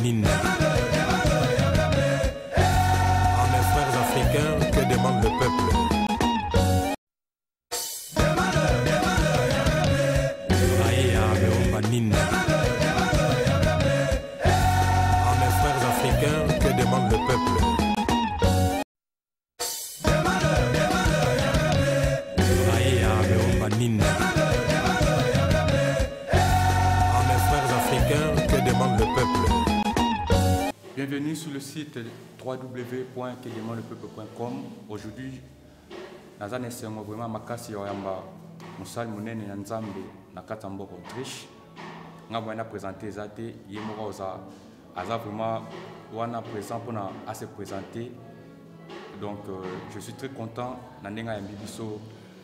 Nine. À mes frères africains, que demande le peuple? Aïe, Nine. À mes frères africains, que demande le peuple? Aïe, Nine. À mes frères africains, que demande le peuple? Bienvenue sur le site www.kedemandlepeuple.com. Aujourd'hui, nous avons vraiment makasi yamba musal munene na nzambe na kata mboko Autriche. Nga bwana présenter zate yemoko oza aza vraiment wana présent pour à se présenter. Donc je suis très content na ndenga ya bibiso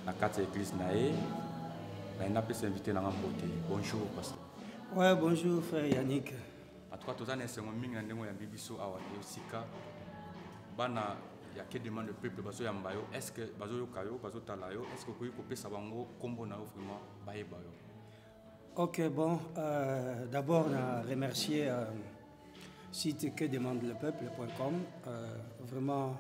na kata église nae. Na peut s'inviter na ngambote. Bonjour pasteur. Ouais, bonjour frère Yannick. En tout cas, tous les ans, mingi ndengo ya bibiso awa yosika bana ya ke demande le peuple baso yambayo. Est-ce que baso yokayo, baso talayo, est-ce que vous pouvez couper ça bango combo na vraiment baebayo? Ok, bon, d'abord on remercier site que demande le peuple.com. Vraiment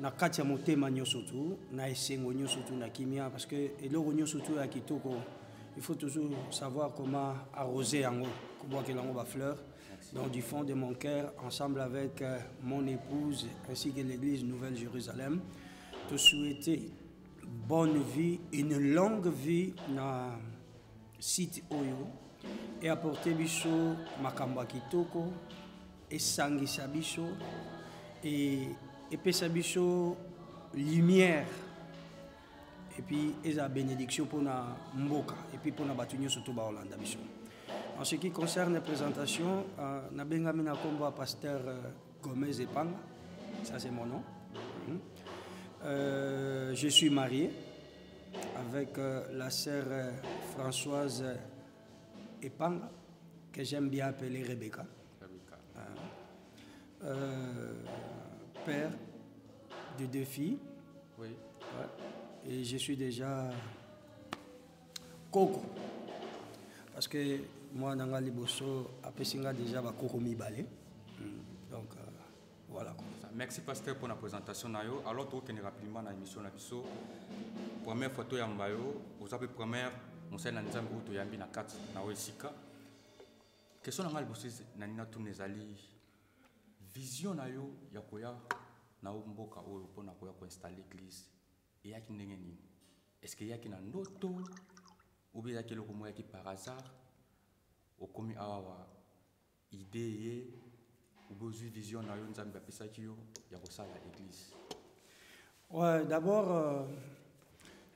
na katia motema nyoso tu, na esengo nyoso tu na kimia parce que eloko nyoso tu ya kitoko. Il faut toujours savoir comment arroser en haut, comment que l'on va fleur. Donc du fond de mon cœur, ensemble avec mon épouse ainsi que l'église Nouvelle-Jérusalem, te souhaiter bonne vie, une longue vie dans le site Oyo et apporter biso makamba kitoko et sangisa biso et pesa biso lumière. Et puis, il y a bénédiction pour la Mboka et puis pour la Batunio surtout en Hollande. En ce qui concerne la présentation, na bengamina combat pasteur Gomez Epanga, ça c'est mon nom. Je suis marié avec la sœur Françoise Epanga, que j'aime bien appeler Rebecca. Père de 2 filles. Oui. Ouais. Et je suis déjà Coco. Parce que moi, dans le Liboso, après Singa déjà va Coco Mibale. Donc, voilà. Merci pasteur pour la présentation. Alors, tout est rapidement dans l'émission. Première photo Yambayo, vous avez première, on sait que nous avons vu Yambi na 4 na Oesika. Question dans le Liboso, Nanina Tounezali, vision na yo yakoya na Mboka Oyo pour na koya ko installer l'église. Est-ce qu'il y a qui n'a ndoto ou bien il y a qui par hasard au commis awa idée ou besoin vision na yon zamba pesa kiyo ya ko sala l'église? Ouais, d'abord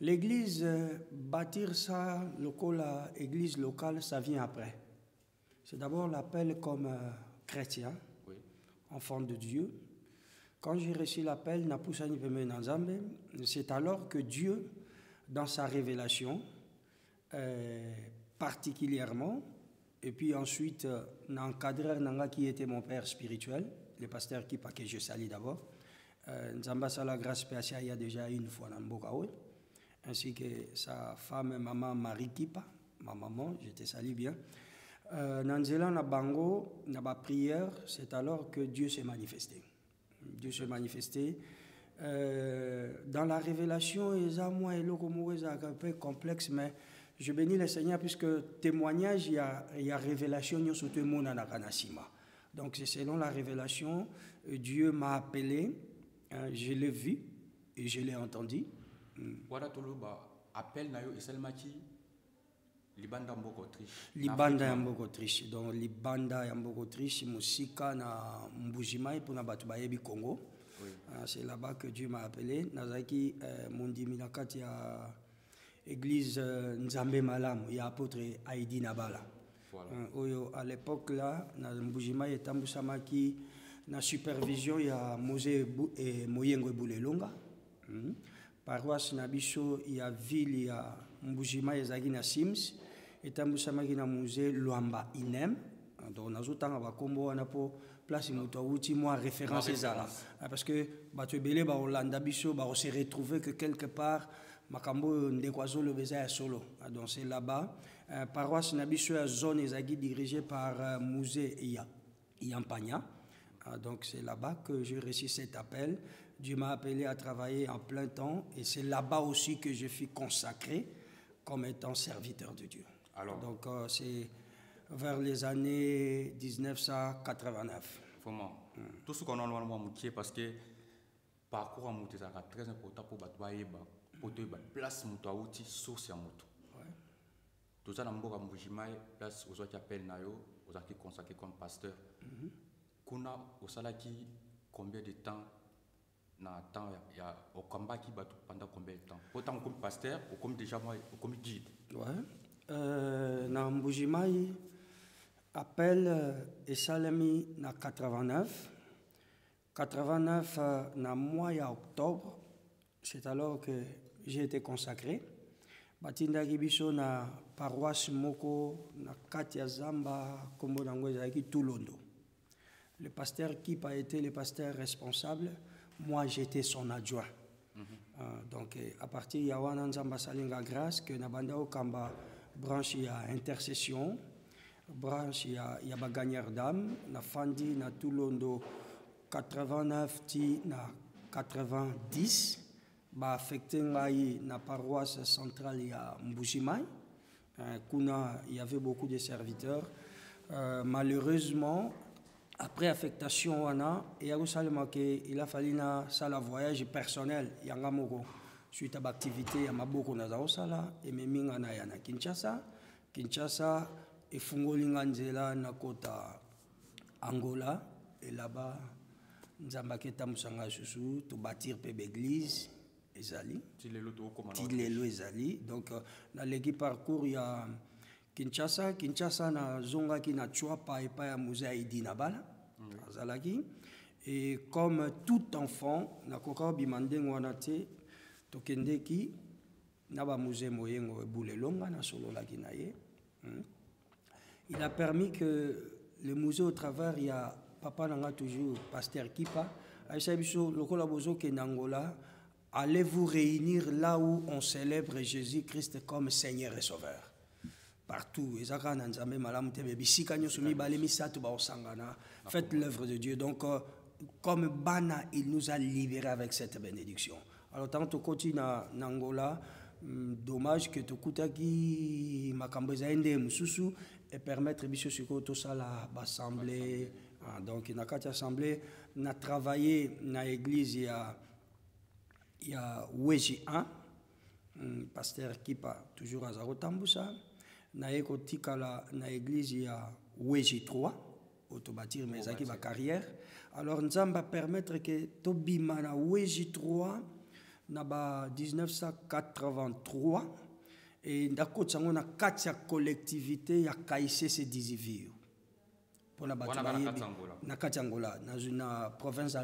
l'église bâtir ça local église locale ça vient après. C'est d'abord l'appel comme chrétien, oui, enfant de Dieu. Quand j'ai reçu l'appel, c'est alors que Dieu, dans sa révélation, particulièrement, et puis ensuite, l'encadreur qui était mon père spirituel, le pasteur Kipa, que je salue d'abord, Nzamba Sala Grâce PHA, il y a déjà une fois dans Mbokaoui, ainsi que sa femme, maman Marie Kipa, ma maman, je te salue bien. Nanzela na Bango, na ba prière, c'est alors que Dieu s'est manifesté. Dieu se manifestait. Dans la révélation, il y a un peu complexe, mais je bénis le Seigneur puisque témoignage, il y a révélation sur tout le monde. Donc c'est selon la révélation, Dieu m'a appelé, je l'ai vu et je l'ai entendu. Voilà tout le appel na yo eselmaki libanda mboko Autriche. Libanda mboko Autriche. Donc libanda mboko Autriche, musika na mbujimai pour na batu bayebi Congo. Oui. C'est là-bas que Dieu m'a appelé. Nazaki mundi minakati ya église Nzambe Malamu, ya apôtre Aïdi Nabala. Voilà. À l'époque là, na mbujimai etambusamaki na supervision ya Mose et Moyengo Bulelonga. Paroisse Nabiso, il y a ville, ya Mbujima ezaki na Sims, etambusamaki na musée Luamba Inem. Donc nazotanga bakombo wana po place moto outi moi référence ezala parce que bato ebele ba Hollanda biso ba se retrouver que quelque part makambo ndekwazo le beza ya solo. Donc c'est là-bas. Paroisse Nabiso à zone ezagi dirigée par Musée Yampagna. Donc c'est là-bas que j'ai reçu cet appel. Dieu m'a appelé à travailler en plein temps et c'est là-bas aussi que je fus consacré comme étant serviteur de Dieu. Alors, donc c'est vers les années 1989. Vraiment. Tout ce qu'on a dit parce que parcours à monter c'est très important pour battre pour te place monter à outil source à moto. Tout ça dans mon Mbujimai place aux autres appels nayo aux qui consacrés comme pasteur. Kuna au salaki combien de temps na temps il y a au combat qui bat pendant combien de temps autant comme pasteur ou comme déjà moi comme guide. Na Mbujimai appel et salami na 89 na mois ya octobre, c'est alors que j'ai été consacré. Batinda Gibiso na paroisse moko na Katia Zamba kombo nango ezaki Tulondo. Le pasteur qui a été le pasteur responsable, moi j'étais son adjoint. Donc à partir de Yawana Nzamba Salinga grâce que na banda okamba branche ya intercession, branche ya bagagnère d'âme, na fandi na Tulondo 89 ti na 90. Ba affecté ngai na paroisse centrale ya Mbujimai. Kuna il y avait beaucoup de serviteurs. Malheureusement, après affectation il a fallu na sala voyage personnel yanga moko suite à l'activité ya maboko na zaosala et meminga na ya na Kinshasa et fungolinga nzela na kota Angola et là-bas nzamba keta musanga susu to bâtir pe église ezali tilelo ezali donc na legi parcours ya Kinshasa na zonga ki na Chouapa et pas ya musée Idina Bala azalaki et comme tout enfant na koka bimandeng wana te tokendeki na ba musée moyengo ebulelonga na solo laki na ye. Il a permis que le musée au travers il y a papa nanga toujours pasteur Kipa aïssa biso lokola bozo ke Angola. Allez vous réunir là où on célèbre Jésus-Christ comme Seigneur et Sauveur. Partout. Faites l'œuvre de Dieu. Donc, comme Bana, il nous a libérés avec cette bénédiction. Alors, tant que continue en Angola, dommage que tu kutaki makambeza ende mususu et permettre biso sikoto sala assemblée. Donc, na kati assemblée, na travaillé na église il y a Weji 1, pasteur Kipa, toujours à Zarotambusa. Na ekotikala na église il y a Weji 3, autobâtir mais qui va carrière. Alors Nzamba permettre que Tobima na Weji 3 na ba 1983 et ndako tsango na katia collectivité ya KICC Dizivio. Pour la bataille na Katangola na province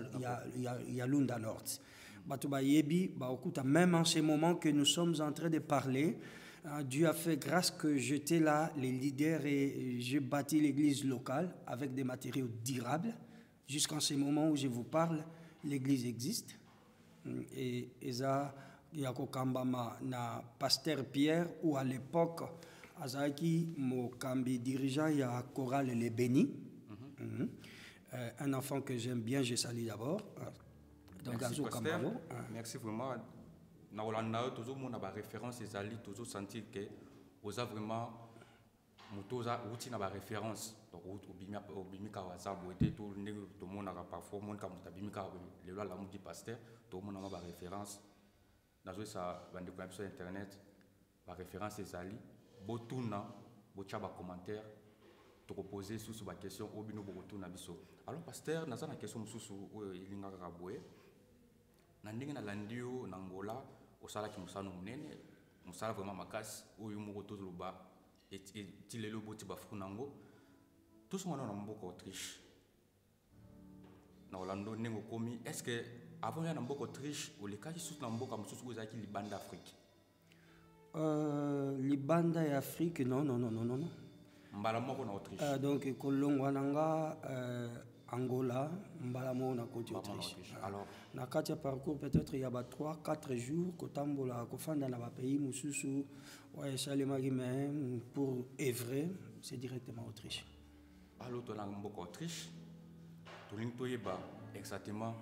ya Lunda Nord. Batouba Yebi, même en ce moment que nous sommes en train de parler, Dieu a fait grâce que j'étais là, les leaders, et j'ai bâti l'église locale avec des matériaux durables. Jusqu'en ce moment où je vous parle, l'église existe. Et ça, il y a na pasteur Pierre, ou à l'époque, Azaki, mon cambi dirigeant, il y a Chorale Les Bénis. Un enfant que j'aime bien, je salue d'abord. Merci, pasteur. Merci vraiment. Na Hollande, toujours mon référence et ali toujours sentir que vous avez vraiment mutoza outil na référence donc au bimika whatsapp était tout le monde a parfois monde comme tabimika le la mu di pasteur tout le monde a référence dans ça bande ko sur internet la référence et ali botuna bocha ba commentaire to poser sous ba question obino botuna biso alors pasteur na za na question mususu ilinga kabwe na ndenge na landio na Angola osala ki musano munene musala vraiment makasi oyo moko tozoloba et tilelo boti bafunango tous on na mboko Autriche na Orlando nengo komi est-ce que avant ya na mboko Autriche o lekaki sous na mboka mususu ozaki libanda Afrique libanda ya Afrique non mbala moko na Autriche donc kolongwa nanga Angola, Mbalamo na côté Autriche. Alors, Na katia parcours peut-être il y a 3-4 jours kotambola kofanda na ba pays mususu ouais salemaki même pour œuvrer c'est directement Autriche. alors to na mboko Autriche. To ling to yeba exactement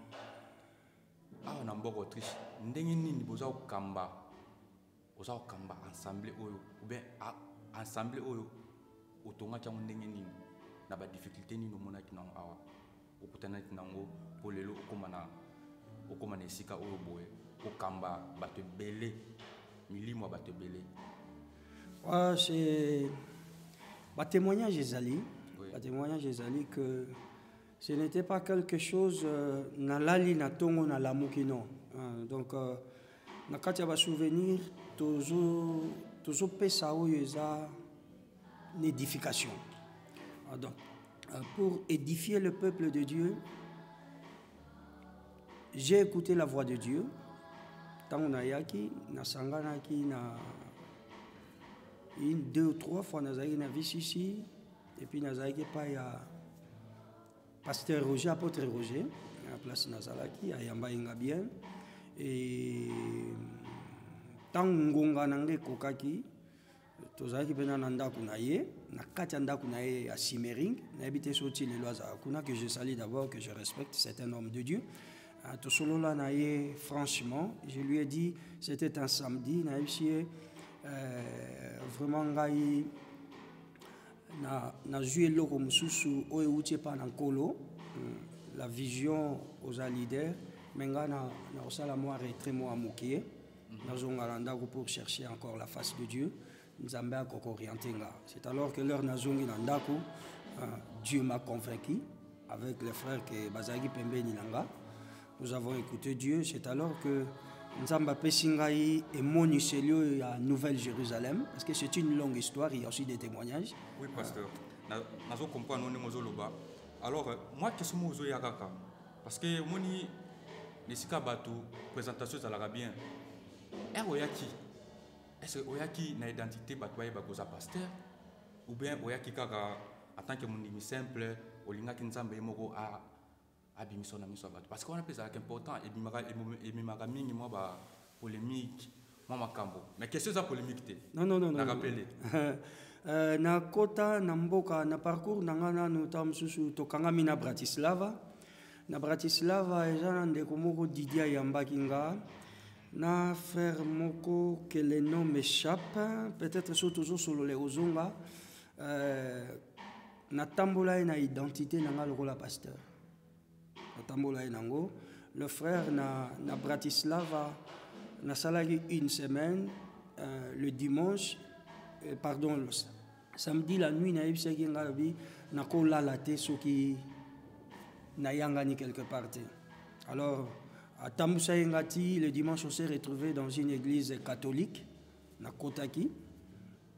ah na mboko Autriche. Ndenge nini boza okamba. Oza okamba ensemble oyo ou bien ensemble oyo otonga chango ndenge nini na ba difficulté ni no mona ki na awa. Okutana tinango pour lelo okoma na esika oyo boye okamba bato belé milimo bato belé. Ouais, c'est témoignage ezali témoignage ezali que ce n'était pas quelque chose na lali na tongo na lamuki non donc na kati ya ba souvenir tozo pesa oyo eza l'édification. Donc pour édifier le peuple de Dieu, j'ai écouté la voix de Dieu. Tant na yaki, na sanganaki, na 1, 2 ou 3 fois na zaki na ici, et puis na zaki pas ya pasteur Roger, apôtre Roger, à place Nazalaki, à Yamba Ingabien, et tant ngonga nange kokaki, tozaki pena na ndako na ye na kati ya ndako na ye à Simmering na habité sorti les lois à kuna que je salue d'abord, que je respecte, c'est un homme de Dieu. To solo là na ye franchement je lui ai dit c'était un samedi na yé vraiment ngai na joué loko mususu oyo utie pa na nkolo la vision aux leaders mais nga na osala moi retrait moi mokie na zonga ndako pour chercher encore la face de Dieu. C'est alors que leur nazongi nandako, Dieu m'a convaincu avec les frères que Bazagi Pembe Nilanga. Nous avons écouté Dieu. C'est alors que Nzamba Pesingai et Moni Selio à Nouvelle-Jérusalem. Parce que c'est une longue histoire, il y a aussi des témoignages. Oui, pasteur. Nazo comprendre nous mozoloba. Alors moi qu'est-ce que mozo yakaka? Parce que moni nesika batu présentation ça la bien. Oyaki. Est-ce que oyaki na identité batwaye bakoza pasteur ou bien oyaki kaka en tant que monde simple olinga kinzambe moko a bimiso na miso bato parce qu'on appelle ça important et mimaka mingi moi ba polémique moi makambo mais question ça polémique té non na rappeler na kota na mboka na parcours nangana no tamsusu tokangami na Bratislava ezana ndeko moko Didier Yambakinga na frère moko que le nom m'échappe peut-être surtout solo les ozonga na tambola na identité na lokola pasteur na tambola nango le frère na Bratislava na salari une semaine le dimanche pardon le samedi la nuit na yebisaki ngalabi na ko lala te soki na yangani quelque part. Alors à Tamboussa Ngati, le dimanche, on s'est retrouvé dans une église catholique, na Kotaki,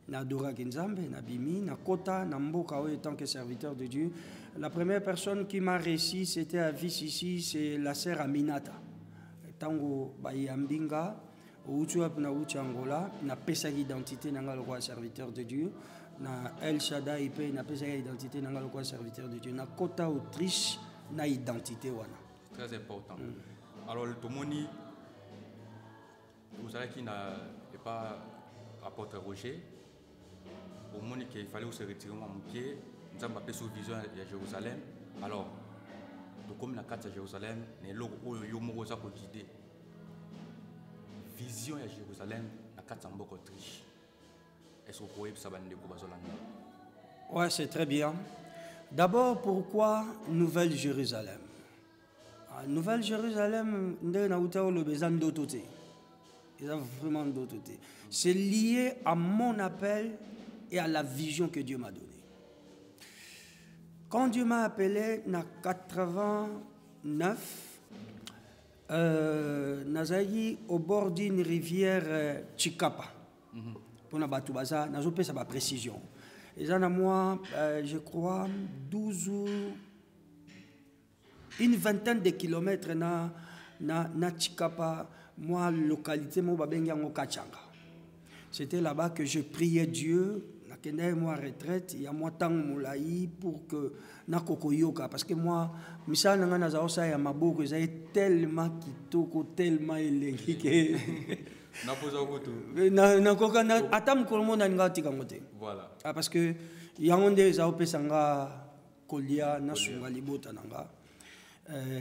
na Dora Kinzambe, na Bimi, na Kota, na Mboka, en tant que serviteur de Dieu. La première personne qui m'a réussi, c'était à Vis ici, c'est la sœur Aminata. Tango Bayambinga, Outuap na Angola, na pesa identité na le roi serviteur de Dieu, na El Shaddai Pe, na pesa identité na le roi serviteur de Dieu, na Kota Autriche, na identité wana. Très important. Alors, le Tomoni, vous savez qu'il n'a pas apporté Roger. Au moment qu'il fallait se retirer mon pied, nous avons appelé sous vision à Jérusalem. Alors, comme la carte à Jérusalem, nous avons guidé. Vision à Jérusalem, la carte en Autriche. Est-ce que vous pouvez savoir de quoi? Oui, c'est très bien. D'abord, pourquoi Nouvelle-Jérusalem? Nouvelle-Jérusalem, c'est lié à mon appel et à la vision que Dieu m'a donnée. Quand Dieu m'a appelé en 89, Nazaï au bord d'une rivière Chikapa. Pour Nabatoubaza, Nazopé, ça va précision. Et ça, moi, je crois, 12 ou une vingtaine de kilomètres na Chikapa, moi, localité, moi, Kachanga. C'était là-bas que je priais Dieu, na nakenda moi retraite il y a moi temps moulaï pour que nakoko yoka parce que moi misala nga na za ya maboko ça est tellement kitoko tellement elengi que na poza kutu na koka na atam kolmo na ngati kangote voilà parce que yangonde za opesa nga kolia na sunga libota nanga.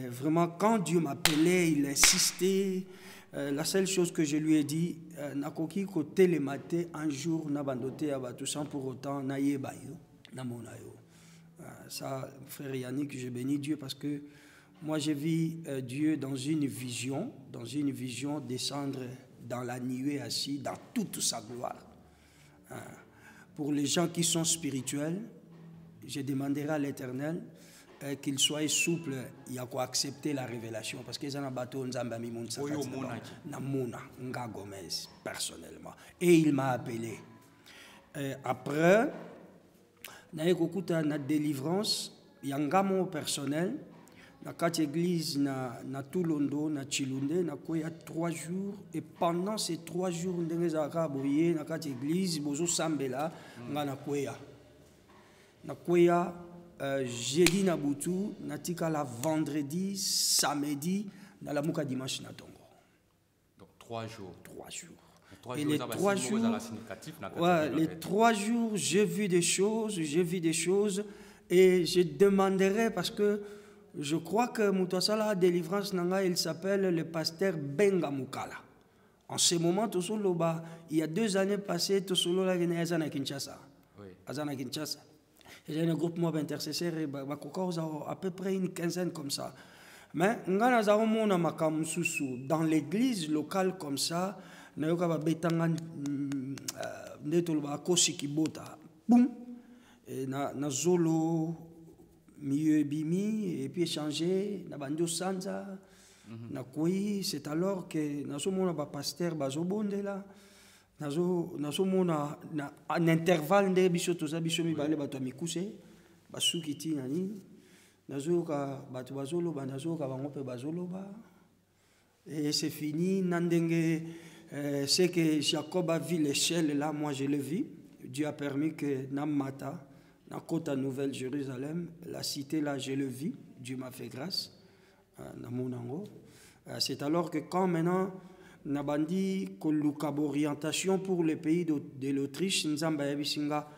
Vraiment, quand Dieu m'appelait, il insistait. La seule chose que je lui ai dit, nakoki côté le matin, un jour, n'abandoté à tout sans pour autant naïe bayo, namonayo. Ça, frère Yannick, je bénis Dieu parce que moi, je vis Dieu dans une vision descendre dans la nuée assis, dans toute sa gloire. Pour les gens qui sont spirituels, je demanderai à l'Éternel qu'il soit souple, il y a quoi accepter la révélation parce que ça bateau nzambami monsa na mona nga Gomez personnellement et il m'a appelé après na ekokuta na délivrance yangamo personnel na quatre église na Tulondo na Chilunde na koya 3 jours et pendant ces 3 jours ndenge za ka boye na quatre église bozo sambela nga na koya jeudi na butu natika la vendredi samedi na la muka dimanche na tongo. Donc 3 jours. 3 jours. Et les 3 jours, les 3 jours, j'ai vu des choses et je demanderai parce que je crois que Moutouassala délivrance nanga il s'appelle le pasteur Benga Mukala. En ce moment il y a 2 années passées Tosolo la Azana Kinshasa. Oui. Azana Kinshasa. J'ai un groupement d'intercesseurs et à peu près une quinzaine comme ça. Mais dans l'église locale comme ça, nous avons na zolo milieu bimi et puis échanger na bandio sanza na koi c'est alors que na somona ba pasteur bazobonde là nazo mona na un intervalle de biso toza biso mibale bato mikuse basuki ti nani nazo ka bato bazoloba nazo ka bango pe bazoloba et c'est fini nandenge c'est que Jacob a vu l'échelle là moi je le vis. Dieu a permis que Namata na côte à Nouvelle-Jérusalem la cité là je le vis. Dieu m'a fait grâce na monango. C'est alors que quand maintenant Nabandi kolukab orientation pour le pays de l'Autriche, Nzamba Yabisinga,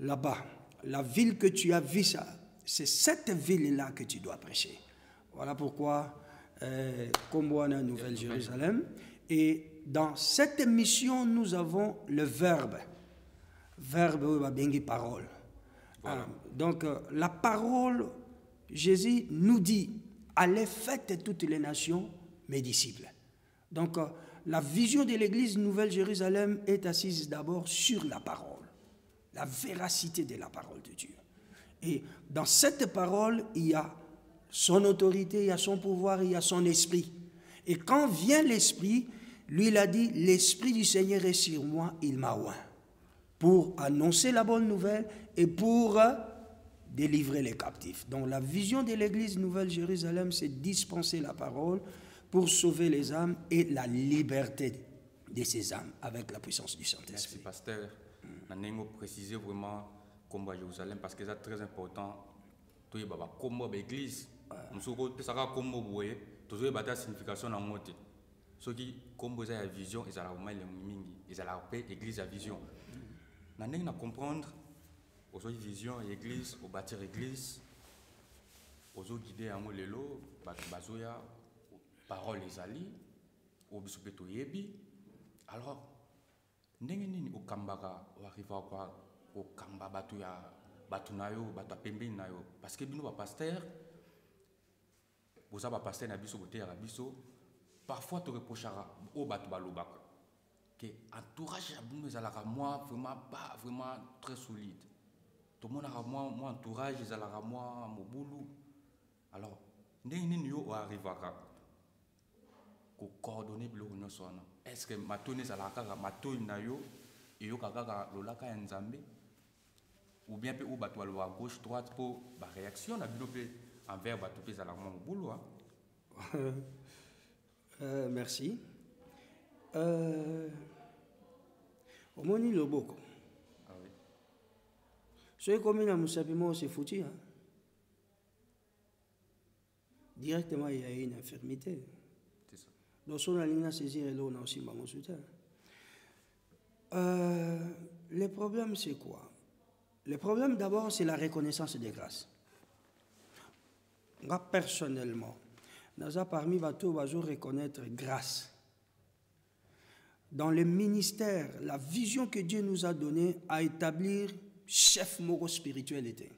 là-bas. La ville que tu as vue, c'est cette ville-là que tu dois prêcher. Voilà pourquoi, comme on a Nouvelle-Jérusalem. Et dans cette mission, nous avons le verbe. Verbe, bien parole. Voilà. Donc, la parole, Jésus nous dit, allez faites toutes les nations mes disciples. Donc, la vision de l'Église Nouvelle-Jérusalem est assise d'abord sur la parole, la véracité de la parole de Dieu. Et dans cette parole, il y a son autorité, il y a son pouvoir, il y a son esprit. Et quand vient l'esprit, lui il a dit, l'esprit du Seigneur est sur moi, il m'a oint, pour annoncer la bonne nouvelle et pour délivrer les captifs. Donc la vision de l'Église Nouvelle-Jérusalem, c'est dispenser la parole, pour sauver les âmes et la liberté de ces âmes avec la puissance du Saint-Esprit. Merci, pasteur. Nous avons précisé vraiment comme Jérusalem parce que c'est très important. Tout le monde comme l'église. Nous avons comme la signification dans le monde. Ceux qui comme la vision, ils ont l'église à vision. Nous avons comprendre aux vision l'église, au bâtir l'église, aux guider à Molelo, Bazoya. Parole les ali au bisopeto yebi alors ndenge nini okambaka arriva kwa okamba batu ya batu nayo batu pembeni nayo parce que bino ba pasteur boza ba pasteur na biso côté ya biso parfois te reprochera au batu balobaka que entourage ya bino ezalaka moi vraiment pas vraiment très solide tout le monde a moi entourage ezalaka moi mobulu alors ndenge nini yo arrivaka ko coordonner bilo nyosona est-ce que matoni zalaka matoni na yo et yo kaka lolaka ya nzambe ou bien pe ou bato à gauche droite pour ba réaction na bilo pe envers bato pe zalaka mo boulot merci omoni loboko ah oui Ceux comme il a Moussapimo, c'est foutu. Hein? Directement, il y a une infirmité. C'est ça. Donc, si on a ligne à saisir, là, on a aussi mon soutien. Le problème, c'est quoi? Le problème, d'abord, c'est la reconnaissance des grâces. Moi, personnellement, parmi bateaux, je reconnaître grâce. Dans le ministère, la vision que Dieu nous a donnée à établir chef moro spiritualité.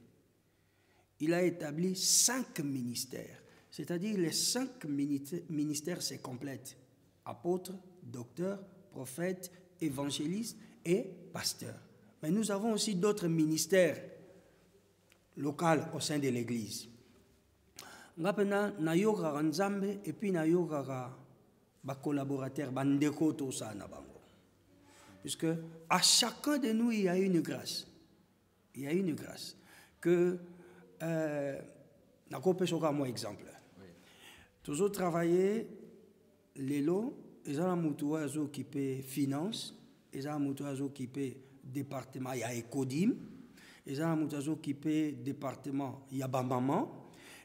Il a établi 5 ministères. C'est-à-dire les 5 ministères se complètent. Apôtre, docteur, prophète, évangéliste et pasteur. Mais nous avons aussi d'autres ministères locaux au sein de l'Église. Ngapena na yoga nzambe et puis na yoga ba collaborateurs bandeko to sa na bango. Puisque à chacun de nous il y a une grâce. Il y a une grâce que na ko pesoka moi exemple. Toujours travailler les lots, ils ont un moutou qui peut finance, ils ont un moutou qui peut département, il y a Ecodim, ils ont un moutou qui peut département, il y a Bamaman,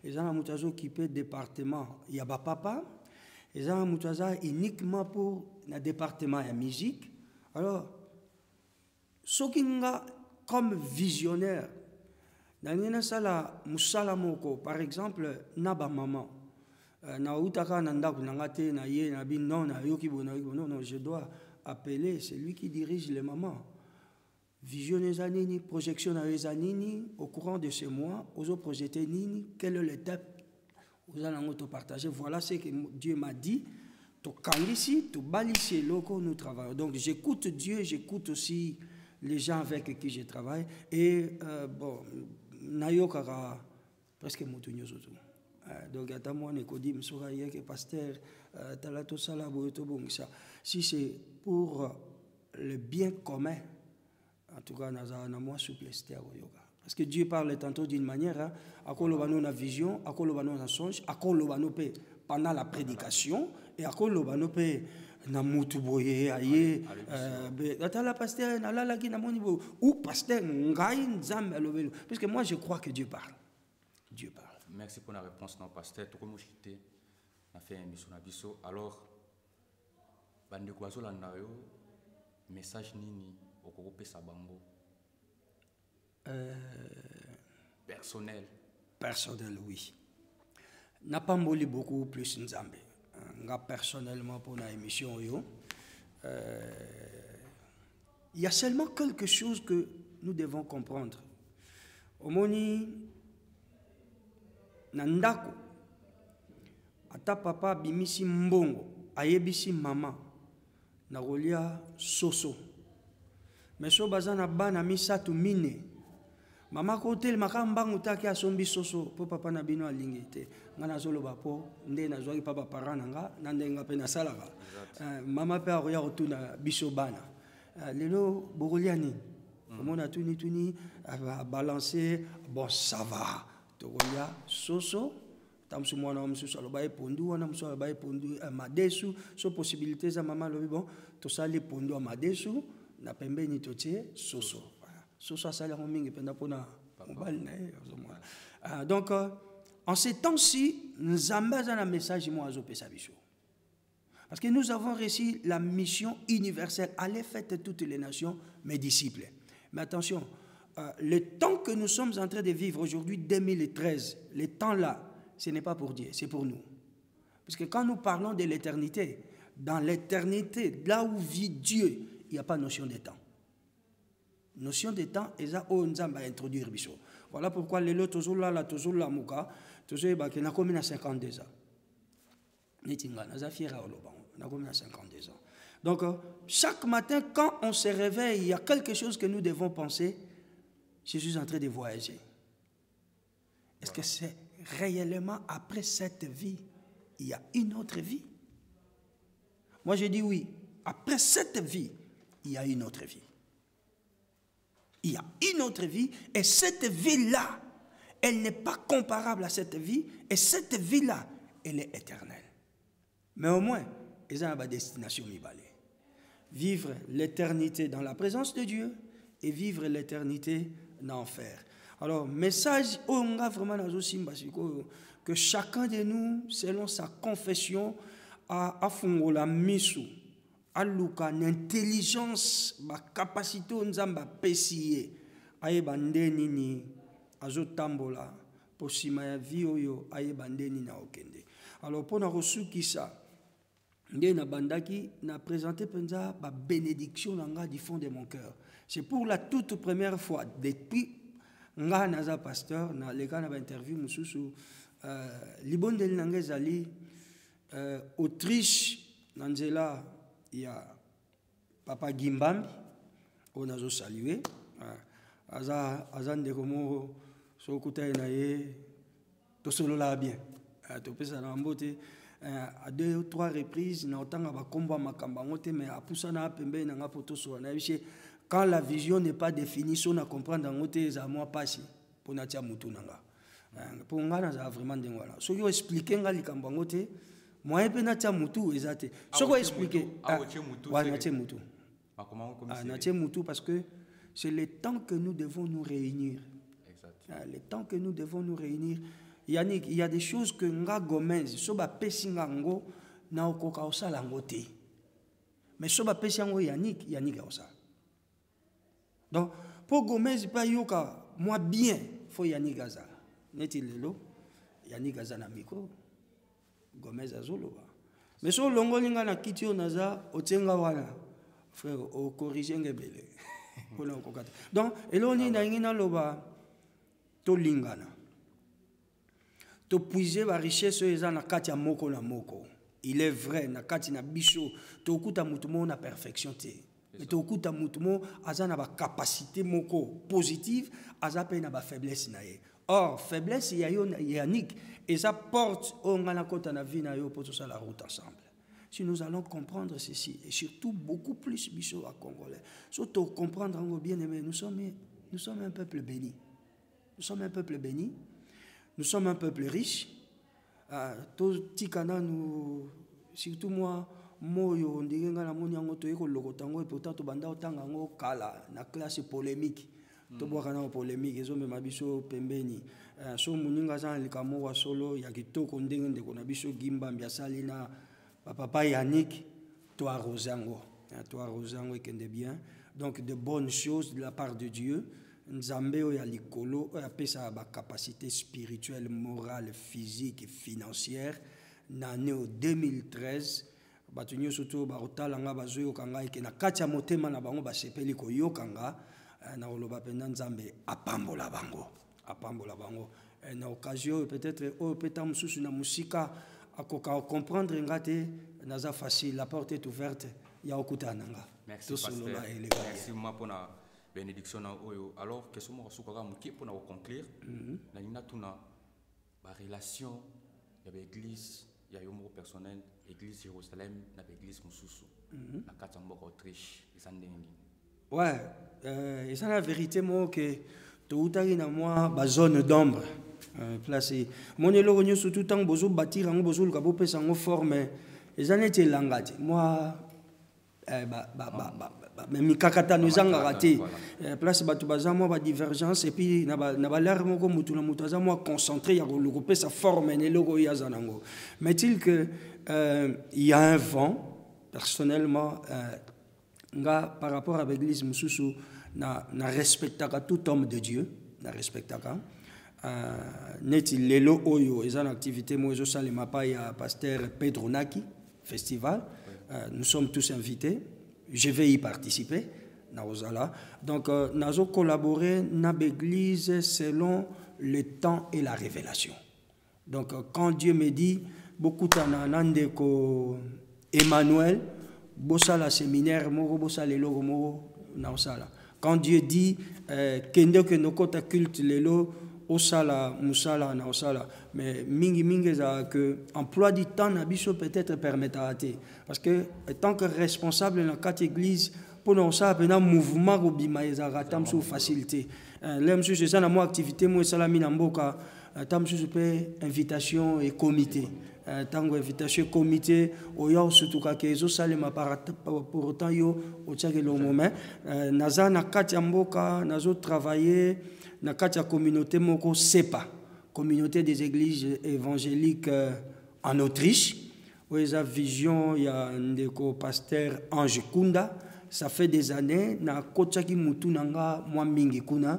ils ont un moutou qui peut département, il y a Papa, ils ont un moutou uniquement pour le département de musique. Alors, ce qui est comme visionnaire, dans une salle, par exemple, Naba Maman. Non, je dois appeler celui qui dirige les mamans. Vision des années, projection des années, au courant de ce mois, aux projeter nini, quelle est l'étape, vous allez te partager. Voilà ce que Dieu m'a dit. Tu ici, tu balisses locaux, nous travaillons. Donc j'écoute Dieu, j'écoute aussi les gens avec qui je travaille. Et bon, Nayokara, presque Moutounio surtout. Donc, pasteur, si c'est pour le bien commun, en tout cas, nous avons moins souplesse. Parce que Dieu parle tantôt d'une manière, à quoi l'on a une vision, à quoi l'on a un songe, à quoi l'on a pendant la prédication, et à quoi l'on a na mutu boye aye atala pasteur na la ki na moni ou pasteur ngai nzambe alobelo parce que moi je crois que Dieu parle. Dieu parle. Merci pour la réponse, non, pasteur. Tout comme je a fait une mission à Bisso. Alors, bande quoi sur l'andayo, message nini au groupe Sabango. Personnel. Personnel, oui. N'a pas molli beaucoup plus Nzambe. Personnellement pour la émission il y a seulement quelque chose que nous devons comprendre. Au moni Nandako, ata papa bimisi mbongo, ayebisi mama, narolia soso. Mais so bazana bana misatu mine. Mama kotel makambangu taki asombi soso, po papa na bino alingite. Ngana zolo bapo, nde na zwaki papa parananga, nande nga pe na salaka. Mama pe aroya rotuna biso bana. Lelo boroliani. Comment on a tuni à balancer, bon ça va. Togoya soso tamsu mwana msusu alobaye pondu wana msusu alobaye pondu madesu so possibilité za mama lobi bon to sali pondu madesu na pembeni totie soso soso asali mingi penda pona mobali na donc en ces temps-ci Nzambe a un message moi azo pesa biso parce que nous avons reçu la mission universelle allez faites toutes les nations mes disciples. Mais attention, le temps que nous sommes en train de vivre aujourd'hui, 2013, le temps-là, ce n'est pas pour Dieu, c'est pour nous. Parce que quand nous parlons de l'éternité, dans l'éternité, là où vit Dieu, il n'y a pas de notion de temps. Notion de temps, et ça, on va introduire. Voilà pourquoi les lots, toujours là, toujours là, Mouka, toujours là, on a combien à 52 ans. On a combien à 52 ans. Donc, chaque matin, quand on se réveille, il y a quelque chose que nous devons penser. Je suis en train de voyager. Est-ce que c'est réellement après cette vie, il y a une autre vie? Moi, je dis oui. Après cette vie, il y a une autre vie. Il y a une autre vie et cette vie-là, elle n'est pas comparable à cette vie et cette vie-là, elle est éternelle. Mais au moins, ils ont ma destination mi-balée. Vivre l'éternité dans la présence de Dieu et vivre l'éternité dans l'enfer. Alors, message, on a vraiment que chacun de nous, selon sa confession, a fait la mise à une intelligence, une capacité de pécier, à bandeni ni azotambola, pour si ma vie oyo a bandeni na okende. Alors, pour nous reçu qui ça, na bandaki na présenté penza ba bénédiction nanga du fond de mon cœur. C'est pour la toute première fois depuis nga naza pasteur na leka na ba interview mususu libondeli nanga ezali Autriche nanzela ya papa Gimbambi on a salué aza ndeko moko so kutai na ye to solo la bien to pesa na mbote à 2 ou 3 reprises na otanga ba komba makamba ngote mais apusa na pembe na ngapoto so na biche quand la vision n'est pas définie so na comprendre ngote za moi passer pour na tia mutu nanga pour ngana za vraiment ndengwala so yo expliquer nga likambo ngote moi pe na tia mutu ezate so ko expliquer wa na tia mutu na tia mutu parce que c'est le temps que nous devons nous réunir. Le temps que nous devons nous réunir. Yannick, il y a des choses que nga Gomez, soba pesinga ngo na okoka osala ngote. Mais soba pesinga Yannick a ça. Donc pour Gomez pas yoka moi bien faut Yannick Gaza. Neti lelo Yannick Gaza na micro. Gomez azolo. Mais so longolinga na kitio naza otenga wana. Frère o corriger ngebele. Donc eloni na ngina loba to lingana. To puiser la richesse eza na kati ya moko na moko. Il est vrai na kati na biso to kuta mutumo na perfection te. Mais to kuta mutumo aza na ba capacité moko positive, aza pe na ba faiblesse na ye. Or faiblesse ya yo Yannick et ça porte au ngana kota na vie na yo pour tout ça la route ensemble. Si nous allons comprendre ceci et surtout beaucoup plus biso à Congolais. Surtout comprendre bien aimé, nous sommes un peuple béni. Nous sommes un peuple béni. Nous sommes un peuple riche. Surtout moi, moyo ndigenga na moni yango toyeko lokotango et pourtant to banda otanga ngo kala na classe polémique. To boka na polémique ezo mema biso pembeni. So muninga za likamo wa solo ya kitoko ndenge ndeko na biso Gimbambi asali na papa Yannick to arrosango. To arrosango ekende bien. Donc de bonnes choses de la part de Dieu. Nzambe ya likolo apesa ba capacité spirituelle, morale, physique et financière na année 2013 batunyo surtout ba otala nga bazoyo kanga ke na kati ya motema na bango ba sepeli ko yokanga na oloba penda Nzambe apambola bango na occasion peut-être au petam susu na musika akoka comprendre ngate naza facile, la porte est ouverte ya okutana nga. Merci pasteur. Merci moi pour la bénédiction. Alors, qu'est-ce que je pour conclure? La relation avec l'église, il y a un mot personnel, l'église Jérusalem, l'église Moussoussou, la Katambok Autriche, ouais, et ça la vérité, moi, que tout à moi, la zone d'ombre. Placé. Mon élo nous surtout tant besoin bâtir un besoin le capot pèse en forme. Et ça n'était langage. Moi, même kakata nous a raté. Place batu bazamo ba divergence et puis na ba l'air moko mutu na mutu azamo concentré ya le groupe sa forme ne logo ya zanango. Mais il que il y a un vent personnellement par rapport avec l'église Moussoussou na respectaka tout homme de Dieu, na respectaka neti lelo oyo ezan activité mozo salema pa ya pasteur Pedro Naki festival. Nous sommes tous invités. Je vais y participer. Donc, nous avons collaboré dans l'église selon le temps et la révélation. Donc, quand Dieu me dit, beaucoup de ko Emmanuel, bossa la séminaire, moro bossa le logo moro na osala. Quand Dieu dit, kende que nos kota culte lelo osala musala na osala, mais mingi za que emploi du temps na biso peut-être permettra parce que tant que responsable dans quatre églises pour nous ça un mouvement ko bima ezara tam sous facilité l'aime sur ça na moi activité moi salami na mboka tam sous invitation et comité tango invitation comité oyo surtout ka ezo salema pour autant yo otiaki le moment naza na kati ya mboka nazo travailler na kati ya communauté moko SEPA, communauté des églises évangéliques en Autriche, où il y a vision, il y a un pasteur Ange Kunda. Ça fait des années, na kochaki mutu nanga moi mingi kuna.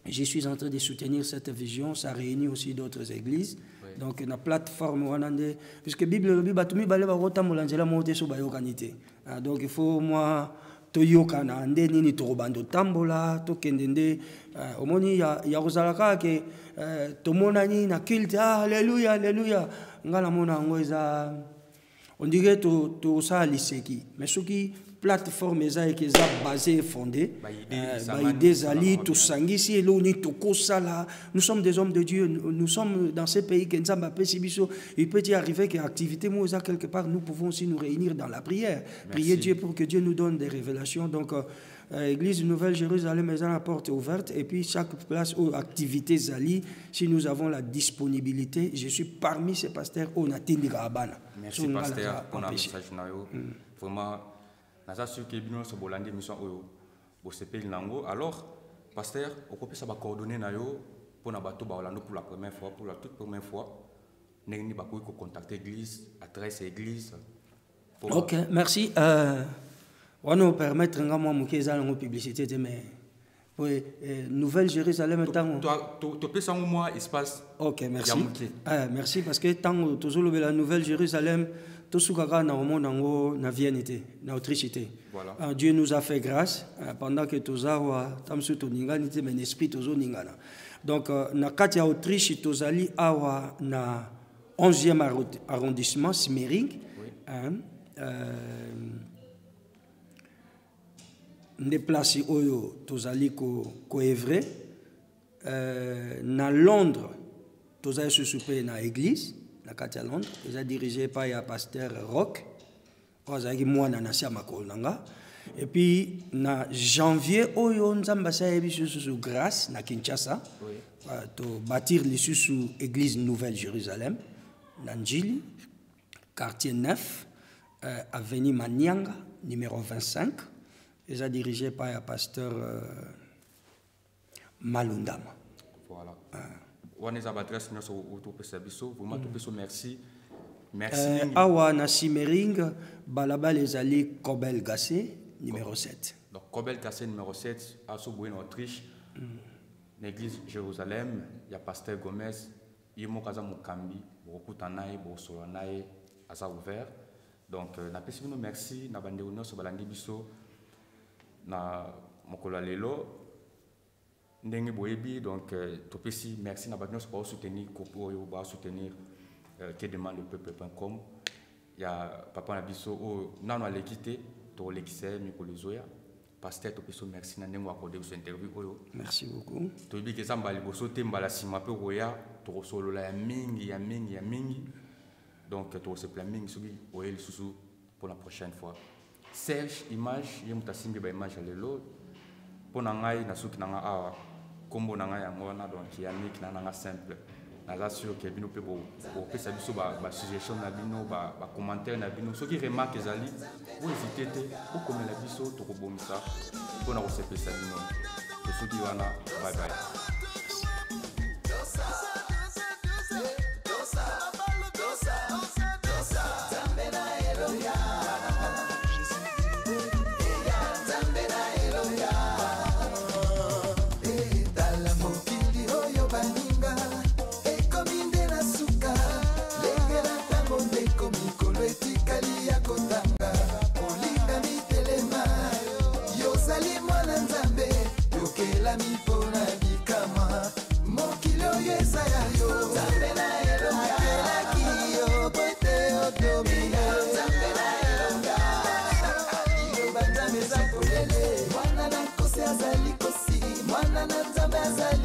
Je suis en train de soutenir cette vision. Ça réunit aussi d'autres églises. Oui. Donc la plateforme wanande, puisque Bible batumi baleba rota mulangela mote so bayokanité. Donc il faut moi toyokana ndeni ni torobando tambola tokendende omoni ya kozalaka ke tomonani na culte alléluia alléluia ngala mona ngo eza on dirait to ça liseki mais soki plateforme eza qui est basée et fondée des alliés tout sangisi et l'oni to kosala. Nous sommes des hommes de Dieu, nous sommes dans ces pays qui nzamba pesibiso. Il peut y arriver que activité moza quelque part nous pouvons aussi nous réunir dans la prière. Merci. Prier Dieu pour que Dieu nous donne des révélations. Donc Église Nouvelle-Jérusalem est à la porte ouverte et puis chaque place ou activité zali, si nous avons la disponibilité, je suis parmi ces pasteurs on a tindika abana. Merci pasteur pour un message vraiment. Naza sûr que bino so bolandi mission oyo bo sepeli nango. Alors pasteur okopesa ba coordonner na yo pour na bato ba olando pour la première fois, pour la toute première fois neni ba ko contacter église, adresse église. OK, merci. On nous permettre nga moi mukeza ngo publicité mais oui, Nouvelle-Jérusalem tant to pesa moi espace. OK, merci. Merci parce que tant toujours la Nouvelle-Jérusalem tout ce qu'on a au monde na Vienne na Autriche était. Voilà. Dieu nous a fait grâce pendant que tozawa tamsu to ningani te mais esprit tozo ningana. Donc na kati ya Autriche tozali awa na 11e arrondissement Simmering. Oui. Déplacé oyo tozali ko evre na Londres tozali se souper na église na kati ya Londres, ils sont dirigés par un pasteur Rock, ozaki mwana na sia makolo nanga. Et puis na janvier oyo nzamba sa yebiso sous grâce na Kinshasa, to bâtir lisusu église Nouvelle-Jérusalem na Njili, quartier 9, avenue Manianga, numéro 25. Ils sont dirigés par un pasteur Malundama. Voilà. On est à l'adresse de notre service. Vraiment, merci. Merci. Awa na Simmering, balaba les alliés Kobel Gassé, numéro 7. Donc, Kobel Gassé, numéro 7, à Soubouin, Autriche, l'église Jérusalem, il y a pasteur Gomez, il y a Mokaza Mukambi, beaucoup d'anaï, beaucoup solanaï, à ça ouvert. Donc, merci, na bande union sur balandi biso, na mokola lelo. Ndenge boyebi donc topesi merci na batnos pour soutenir kopo yo ba soutenir que demande le peuple.com. Ya papa na biso o nano alekite to lekise mikolo zoya pasteur topeso merci na ndenge akorde ku interview oyo. Merci beaucoup. Toyebi ke samba liboso te mbala sima pe roya to solola ya mingi. Donc to se plan mingi subi oyeli susu pour la prochaine fois. Serge image yemutasimbi ba image lelo pour ngai na suki nanga awa kombo nanga yango wana donc Yannick nanga simple naza sûr que bino pe bo pesa biso ba suggestion na bino ba commentaire na bino soki remarque ezali bo hésiter te bo komela biso to ko bomisa pour na ko sepesa bino to soki wana bye bye. Mwana na nzambe azali